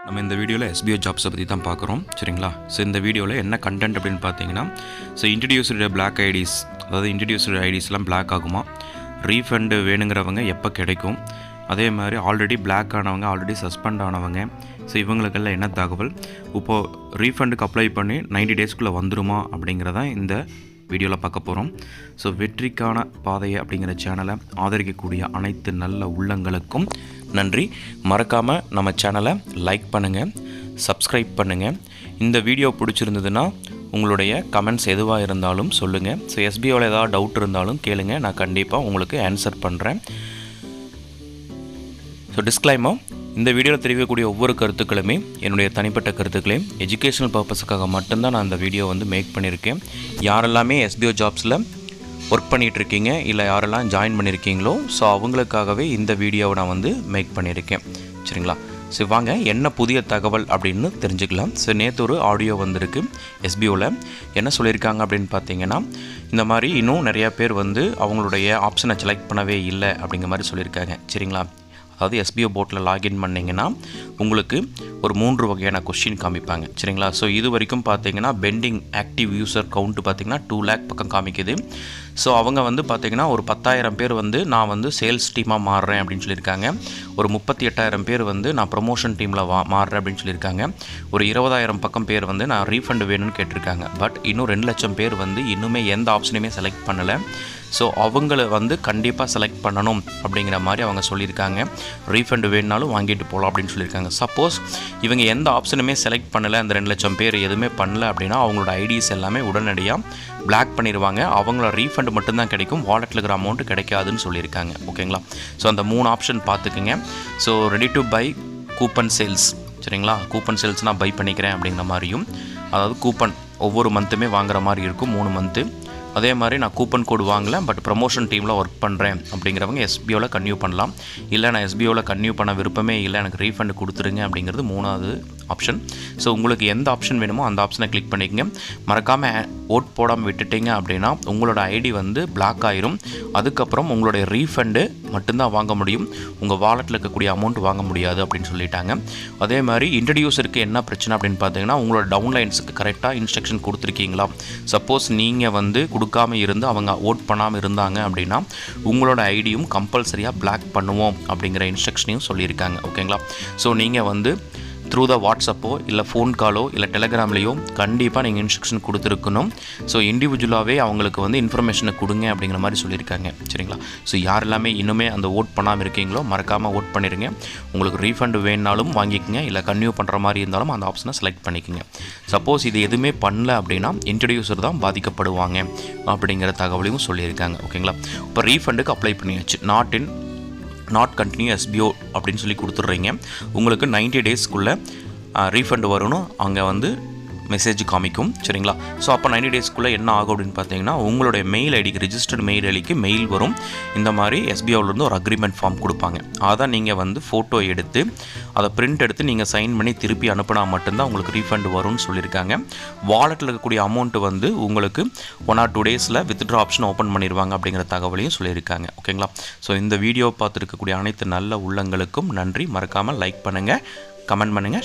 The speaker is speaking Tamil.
நம்ம இந்த வீடியோவில் SBO ஜாப்ஸை பற்றி தான் பார்க்குறோம் சரிங்களா. ஸோ இந்த வீடியோவில் என்ன கண்டென்ட் அப்படின்னு பார்த்தீங்கன்னா, ஸோ இன்ட்ரடியூஸ்டு பிளாக் ஐடிஸ், அதாவது இன்ட்ரடியூஸ்டு ஐடிஸ்லாம் பிளாக் ஆகுமா, ரீஃபண்டு வேணுங்கிறவங்க எப்போ கிடைக்கும், அதே மாதிரி ஆல்ரெடி பிளாக் ஆனவங்க, ஆல்ரெடி சஸ்பெண்ட் ஆனவங்க, ஸோ இவங்களுக்கெல்லாம் என்ன தகவல், இப்போது ரீஃபண்டுக்கு அப்ளை பண்ணி 90 டேஸ்க்குள்ளே வந்துருமா அப்படிங்கிறதான் இந்த வீடியோவில் பார்க்க போகிறோம். ஸோ வெற்றிக்கான பாதையை அப்படிங்கிற சேனலை ஆதரிக்கக்கூடிய அனைத்து நல்ல உள்ளங்களுக்கும் நன்றி. மறக்காமல் நம்ம சேனலை லைக் பண்ணுங்கள், சப்ஸ்கிரைப் பண்ணுங்கள். இந்த வீடியோ பிடிச்சிருந்ததுன்னா உங்களுடைய கமெண்ட்ஸ் எதுவாக இருந்தாலும் சொல்லுங்கள். ஸோ SBOவில் ஏதாவது டவுட் இருந்தாலும் கேளுங்க, நான் கண்டிப்பாக உங்களுக்கு ஆன்சர் பண்ணுறேன். ஸோ டிஸ்க்ளைமர், இந்த வீடியோவில் தெரிவிக்கக்கூடிய ஒவ்வொரு கருத்துக்களுமே என்னுடைய தனிப்பட்ட கருத்துக்களையும் எஜுகேஷனல் பர்பஸுக்காக மட்டும்தான் நான் அந்த வீடியோ மேக் பண்ணியிருக்கேன். யாரெல்லாமே SBO ஜாப்ஸில் ஒர்க் பண்ணிகிட்ருக்கீங்க, இல்லை யாரெல்லாம் ஜாயின் பண்ணியிருக்கீங்களோ, ஸோ அவங்களுக்காகவே இந்த வீடியோவை நான் மேக் பண்ணியிருக்கேன் சரிங்களா. ஸோ வாங்க என்ன புதிய தகவல் அப்படின்னு தெரிஞ்சுக்கலாம். ஸோ நேற்று ஒரு ஆடியோ வந்திருக்கு SBOவில். என்ன சொல்லியிருக்காங்க அப்படின்னு பார்த்தீங்கன்னா, இந்த மாதிரி இன்னும் நிறையா பேர் அவங்களுடைய ஆப்ஷனை செலக்ட் பண்ணவே இல்லை அப்படிங்கிற மாதிரி சொல்லியிருக்காங்க சரிங்களா. அதாவது SBO போர்ட்டில் லாகின் பண்ணிங்கன்னா உங்களுக்கு ஒரு 3 வகையான கொஸ்டின் காமிப்பாங்க சரிங்களா. ஸோ இது வரைக்கும் பார்த்தீங்கன்னா பெண்டிங் ஆக்டிவ் யூசர் கவுண்ட் பார்த்தீங்கன்னா 2 லேக் பக்கம் காமிக்குது. ஸோ அவங்க பார்த்தீங்கன்னா ஒரு 10,000 பேர் நான் சேல்ஸ் டீமாக மாறுறேன் அப்படின்னு சொல்லியிருக்காங்க. ஒரு 38,000 பேர் நான் ப்ரொமோஷன் டீமில் மாறுறேன் அப்படின்னு சொல்லியிருக்காங்க. ஒரு 20,000 பக்கம் பேர் நான் ரீஃபண்ட் வேணும்னு கேட்டிருக்காங்க. பட் இன்னும் 2 லட்சம் பேர் இன்னுமே எந்த ஆப்ஷனையுமே செலக்ட் பண்ணலை. ஸோ அவங்கள கண்டிப்பாக செலக்ட் பண்ணணும் அப்படிங்கிற மாதிரி அவங்க சொல்லியிருக்காங்க. ரீஃபண்ட் வேணுனாலும் வாங்கிட்டு போகலாம் அப்படின்னு சொல்லியிருக்காங்க. சப்போஸ் இவங்க எந்த ஆப்ஷனுமே செலக்ட் பண்ணலை, அந்த 2 லட்சம் பேர் எதுவுமே பண்ணல அப்படின்னா அவங்களோட ஐடிஸ் எல்லாமே உடனடியாக பிளாக் பண்ணிடுவாங்க. அவங்களோட ரீஃபண்ட் மட்டும்தான் கிடைக்கும், வாலெட்டில் இருக்கிற அமௌண்ட்டு கிடைக்காதுன்னு சொல்லியிருக்காங்க ஓகேங்களா. ஸோ அந்த 3 ஆப்ஷன் பார்த்துக்குங்க. So ready to by coupon sales சரிங்களா. கூப்பன் சேல்ஸ் நான் பை பண்ணிக்கிறேன் அப்படிங்கிற மாதிரியும், அதாவது கூப்பன் ஒவ்வொரு மந்த்துமே வாங்குற மாதிரி இருக்கும் 3 மந்த்து. அதே மாதிரி நான் கூப்பன் கோடு வாங்கலை, பட் ப்ரமோஷன் டீமில் ஒர்க் பண்ணுறேன் அப்படிங்கிறவங்க SBOவில் கன்டினியூ பண்ணலாம். இல்லை நான் SBOவில் கன்டினியூ பண்ண விருப்பமே இல்லை, எனக்கு ரீஃபண்ட் கொடுத்துருங்க அப்படிங்கிறது 3வது ஆப்ஷன். ஸோ உங்களுக்கு எந்த ஆப்ஷன் வேணுமோ அந்த ஆப்ஷனை கிளிக் பண்ணிக்கங்க. மறக்காமல் ஓட் போடாமல் விட்டுட்டீங்க அப்படின்னா உங்களோட ஐடி பிளாக் ஆயிரும். அதுக்கப்புறம் உங்களுடைய ரீஃபண்டு மட்டும்தான் வாங்க முடியும், உங்கள் வாலெட்டில் இருக்கக்கூடிய அமௌண்ட் வாங்க முடியாது அப்படின்னு சொல்லிட்டாங்க. அதே மாதிரி இன்ட்ரடியூசருக்கு என்ன பிரச்சனை அப்படின்னு பார்த்தீங்கன்னா, உங்களோட டவுன்லைன்ஸுக்கு கரெக்டாக இன்ஸ்ட்ரக்ஷன் கொடுத்துருக்கீங்களா. சப்போஸ் நீங்கள் கொடுக்காமல் இருந்து அவங்க ஓட் பண்ணாமல் இருந்தாங்க அப்படின்னா உங்களோட ஐடியும் கம்பல்சரியாக பிளாக் பண்ணுவோம் அப்படிங்கிற இன்ஸ்ட்ரக்ஷனையும் சொல்லியிருக்காங்க ஓகேங்களா. ஸோ நீங்கள் த்ரூ த வாட்ஸ்அப்போ இல்லை ஃபோன் காலோ இல்லை டெலகிராம்லேயோ கண்டிப்பாக நீங்கள் இன்ஸ்ட்ரக்ஷன் கொடுத்துருக்கணும். ஸோ இண்டிவிஜுவலாகவே அவங்களுக்கு இன்ஃபர்மேஷனை கொடுங்க அப்படிங்கிற மாதிரி சொல்லியிருக்காங்க சரிங்களா. ஸோ யாரெல்லாமே இன்னுமே அந்த ஓட் பண்ணாமல் இருக்கீங்களோ மறக்காமல் ஓட் பண்ணிடுங்க. உங்களுக்கு ரீஃபண்ட் வேணுனாலும் வாங்கிக்கோங்க, இல்லை கன்டினியூ பண்ணுற மாதிரி இருந்தாலும் அந்த ஆப்ஷனை செலக்ட் பண்ணிக்கோங்க. சப்போஸ் இது எதுவுமே பண்ணல அப்படின்னா இன்ட்ரடியூசர் தான் பாதிக்கப்படுவாங்க அப்படிங்கிற தகவலையும் சொல்லியிருக்காங்க ஓகேங்களா. இப்போ ரீஃபண்டுக்கு அப்ளை பண்ணியாச்சு, நாட் கண்டினியூ SBO அப்படின்னு சொல்லி கொடுத்துட்றீங்க. உங்களுக்கு 90 டேஸ்க்குள்ளே ரீஃபண்ட் வரும்னு அங்கே மெசேஜ் காமிக்கும் சரிங்களா. ஸோ அப்போ 90 டேஸ்க்குள்ளே என்ன ஆகும் அப்படின்னு பார்த்தீங்கன்னா, உங்களுடைய மெயில் ஐடிக்கு, ரிஜிஸ்டர்டு மெயில் ஐடிக்கு மெயில் வரும். இந்த மாதிரி SBOவிலேருந்து ஒரு அக்ரிமெண்ட் ஃபார்ம் கொடுப்பாங்க. அதை நீங்கள் ஃபோட்டோ எடுத்து அதை பிரிண்ட் எடுத்து நீங்கள் சைன் பண்ணி திருப்பி அனுப்பினா மட்டும்தான் உங்களுக்கு ரீஃபண்ட் வரும்னு சொல்லியிருக்காங்க. வாலெட்டில் இருக்கக்கூடிய அமௌண்ட்டு உங்களுக்கு 1 or 2 டேஸில் வித்ட்ரா ஆப்ஷன் ஓப்பன் பண்ணிடுவாங்க அப்படிங்கிற தகவலையும் சொல்லியிருக்காங்க ஓகேங்களா. ஸோ இந்த வீடியோ பார்த்துருக்கக்கூடிய அனைத்து நல்ல உள்ளங்களுக்கும் நன்றி. மறக்காமல் லைக் பண்ணுங்கள், கமெண்ட் பண்ணுங்கள்.